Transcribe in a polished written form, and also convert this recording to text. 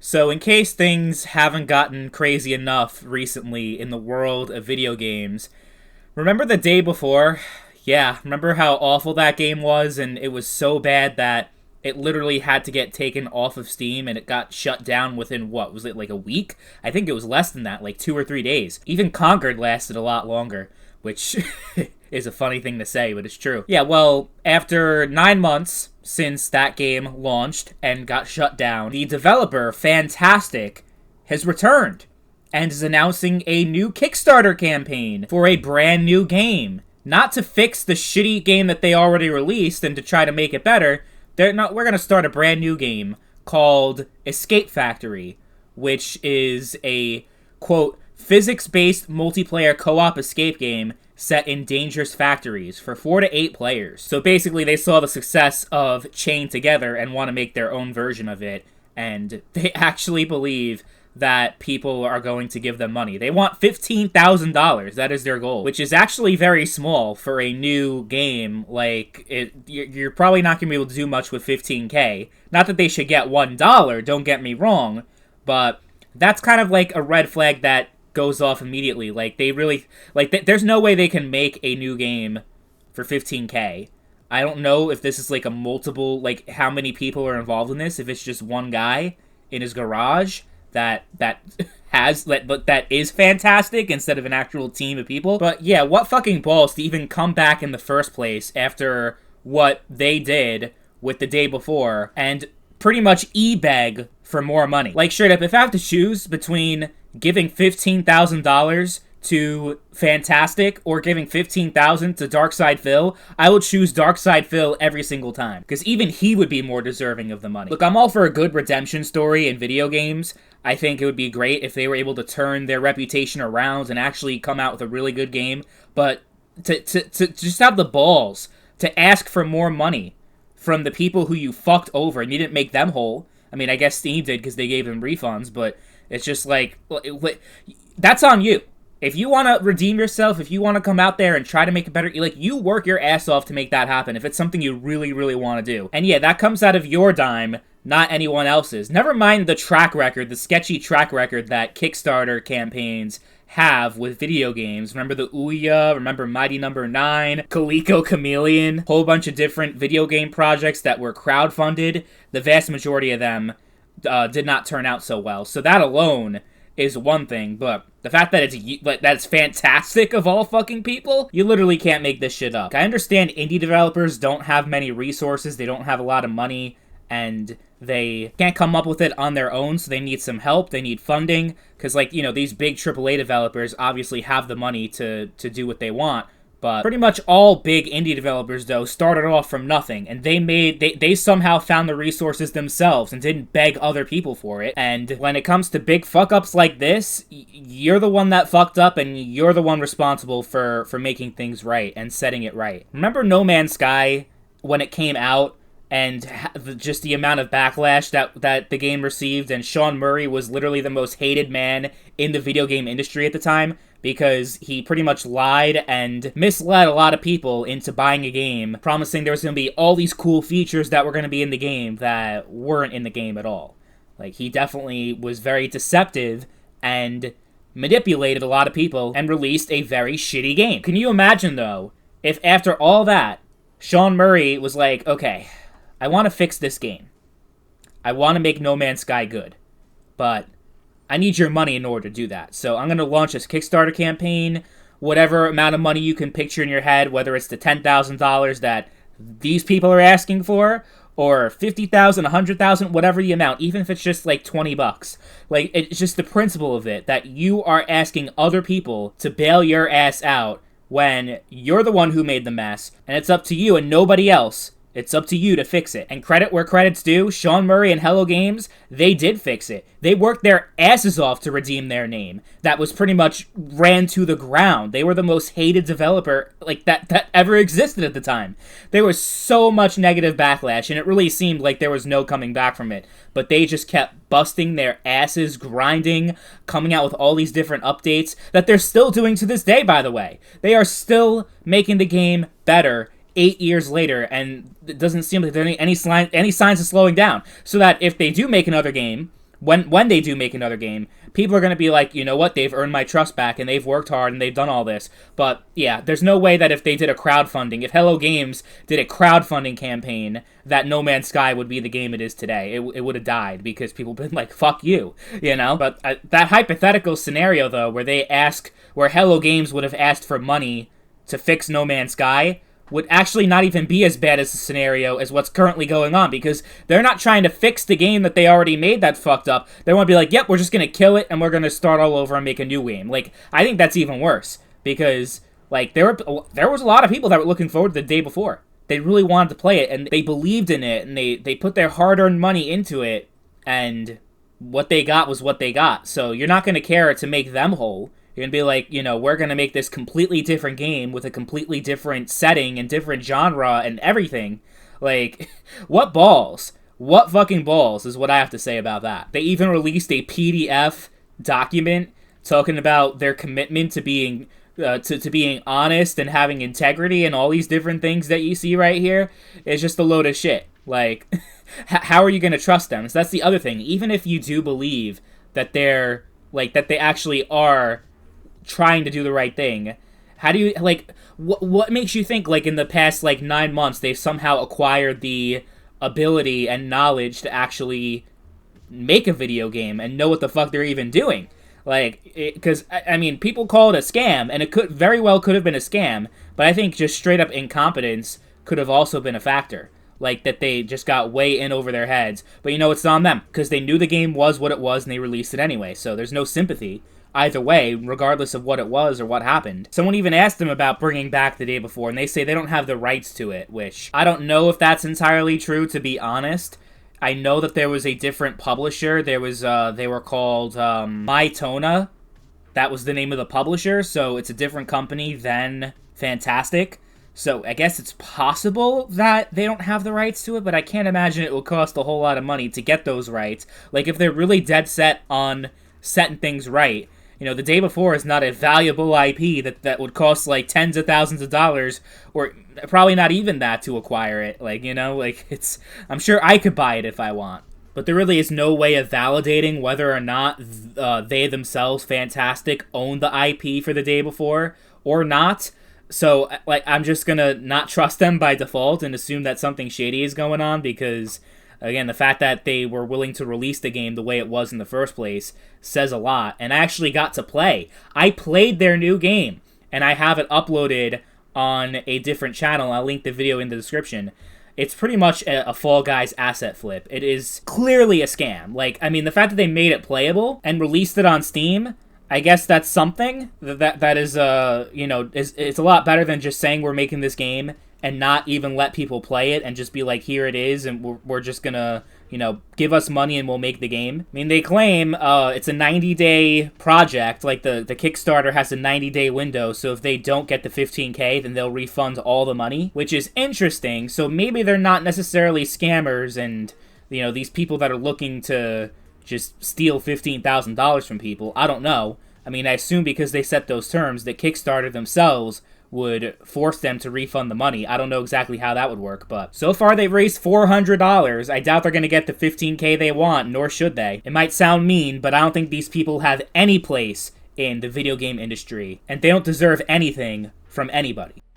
So, in case things haven't gotten crazy enough recently in the world of video games, remember the day before? Yeah, remember how awful that game was, and it was so bad that it literally had to get taken off of Steam and it got shut down within what? Was it like a week? I think it was less than that, like 2 or 3 days. Even Conquered lasted a lot longer, which is a funny thing to say, but it's true. Yeah, well, after 9 months since that game launched and got shut down, the developer, Fantastic, has returned and is announcing a new Kickstarter campaign for a brand new game. Not to fix the shitty game that they already released and to try to make it better. We're going to start a brand new game called Escape Factory, which is a, quote, physics-based multiplayer co-op escape game set in dangerous factories for 4 to 8 players. So basically, they saw the success of Chained Together and want to make their own version of it, and they actually believe that people are going to give them money. They want $15,000. That is their goal, which is actually very small for a new game. Like, you're probably not going to be able to do much with 15K. Not that they should get $1, don't get me wrong, but that's kind of like a red flag that goes off immediately. Like, they really, like, there's no way they can make a new game for 15K. I don't know if this is like a multiple, like, how many people are involved in this, if it's just one guy in his garage that is Fantastic instead of an actual team of people. But yeah, what fucking balls to even come back in the first place after what they did with the day before and pretty much e-beg for more money. Like, straight up, if I have to choose between giving $15,000 to Fantastic or giving $15,000 to Darkside Phil, I will choose Darkside Phil every single time, because even he would be more deserving of the money. Look, I'm all for a good redemption story in video games. I think it would be great if they were able to turn their reputation around and actually come out with a really good game, but to just have the balls to ask for more money from the people who you fucked over and you didn't make them whole. I mean, I guess Steam did because they gave them refunds, but it's just like, that's on you. If you want to redeem yourself, if you want to come out there and try to make it better, like, you work your ass off to make that happen if it's something you really, really want to do. And yeah, that comes out of your dime, not anyone else's. Never mind the track record, the sketchy track record that Kickstarter campaigns have with video games. Remember the Ouya, remember Mighty Number 9, Coleco Chameleon, whole bunch of different video game projects that were crowdfunded. The vast majority of them did not turn out so well. So that alone is one thing, but the fact that it's Fantastic of all fucking people, you literally can't make this shit up. I understand indie developers don't have many resources, they don't have a lot of money, and they can't come up with it on their own, so they need some help, they need funding, because, like, you know, these big AAA developers obviously have the money to do what they want. But pretty much all big indie developers, though, started off from nothing, and they somehow found the resources themselves and didn't beg other people for it. And when it comes to big fuck-ups like this, you're the one that fucked up, and you're the one responsible for making things right and setting it right. Remember No Man's Sky when it came out? And just the amount of backlash that the game received, and Sean Murray was literally the most hated man in the video game industry at the time, because he pretty much lied and misled a lot of people into buying a game, promising there was going to be all these cool features that were going to be in the game that weren't in the game at all. Like, he definitely was very deceptive and manipulated a lot of people and released a very shitty game. Can you imagine, though, if after all that, Sean Murray was like, okay, I want to fix this game. I want to make No Man's Sky good. But I need your money in order to do that. So I'm going to launch this Kickstarter campaign, whatever amount of money you can picture in your head, whether it's the $10,000 that these people are asking for, or $50,000, $100,000, whatever the amount, even if it's just like $20. Like, it's just the principle of it, that you are asking other people to bail your ass out when you're the one who made the mess, and it's up to you and nobody else. It's up to you to fix it. And credit where credit's due, Sean Murray and Hello Games, they did fix it. They worked their asses off to redeem their name. That was pretty much ran to the ground. They were the most hated developer like that ever existed at the time. There was so much negative backlash, and it really seemed like there was no coming back from it. But they just kept busting their asses, grinding, coming out with all these different updates that they're still doing to this day, by the way. They are still making the game better 8 years later, and it doesn't seem like there are any signs of slowing down. So that if they do make another game when they do make another game, people are going to be like, you know what, they've earned my trust back and they've worked hard and they've done all this. But yeah, there's no way that if they did a crowdfunding, if Hello Games did a crowdfunding campaign, that No Man's Sky would be the game it is today. It would have died because people been like, fuck you, you know? But that hypothetical scenario, though, where Hello Games would have asked for money to fix No Man's Sky, would actually not even be as bad as the scenario as what's currently going on, because they're not trying to fix the game that they already made that fucked up. They want to be like, yep, we're just going to kill it, and we're going to start all over and make a new game. Like, I think that's even worse, because, like, there was a lot of people that were looking forward to the day before. They really wanted to play it, and they believed in it, and they put their hard-earned money into it, and what they got was what they got. So you're not going to care to make them whole. You're going to be like, you know, we're going to make this completely different game with a completely different setting and different genre and everything. Like, what balls? What fucking balls is what I have to say about that. They even released a PDF document talking about their commitment to being to being honest and having integrity and all these different things that you see right here. It's just a load of shit. Like, how are you going to trust them? So that's the other thing. Even if you do believe that they're, like, that they actually are trying to do the right thing, how do you, like, what makes you think, like, in the past, like, 9 months, they've somehow acquired the ability and knowledge to actually make a video game and know what the fuck they're even doing? Like, because, I mean, people call it a scam, and it could very well could have been a scam, but I think just straight up incompetence could have also been a factor. Like, that they just got way in over their heads. But, you know, it's on them, because they knew the game was what it was, and they released it anyway, so there's no sympathy either way, regardless of what it was or what happened. Someone even asked them about bringing back the day before, and they say they don't have the rights to it, which I don't know if that's entirely true, to be honest. I know that there was a different publisher. There was, they were called, Mytona. That was the name of the publisher, so it's a different company than Fantastic. So I guess it's possible that they don't have the rights to it, but I can't imagine it will cost a whole lot of money to get those rights. Like, if they're really dead set on setting things right, you know, the day before is not a valuable IP that would cost, like, tens of thousands of dollars, or probably not even that to acquire it. Like, you know, like, it's, I'm sure I could buy it if I want. But there really is no way of validating whether or not they themselves, Fantastic, own the IP for the day before or not. So, like, I'm just gonna not trust them by default and assume that something shady is going on, because, again, the fact that they were willing to release the game the way it was in the first place says a lot. And I actually got to play. I played their new game, and I have it uploaded on a different channel. I'll link the video in the description. It's pretty much a Fall Guys asset flip. It is clearly a scam. Like, I mean, the fact that they made it playable and released it on Steam, I guess that's something. That is, you know, it's a lot better than just saying we're making this game and not even let people play it and just be like, here it is, and we're just gonna, you know, give us money and we'll make the game. I mean, they claim it's a 90-day project. Like, the Kickstarter has a 90-day window, so if they don't get the $15K, then they'll refund all the money, which is interesting. So maybe they're not necessarily scammers and, you know, these people that are looking to just steal $15,000 from people. I don't know. I mean, I assume because they set those terms that Kickstarter themselves would force them to refund the money. I don't know exactly how that would work, but so far they've raised $400. I doubt they're going to get the $15K they want, nor should they. It might sound mean, but I don't think these people have any place in the video game industry, and they don't deserve anything from anybody.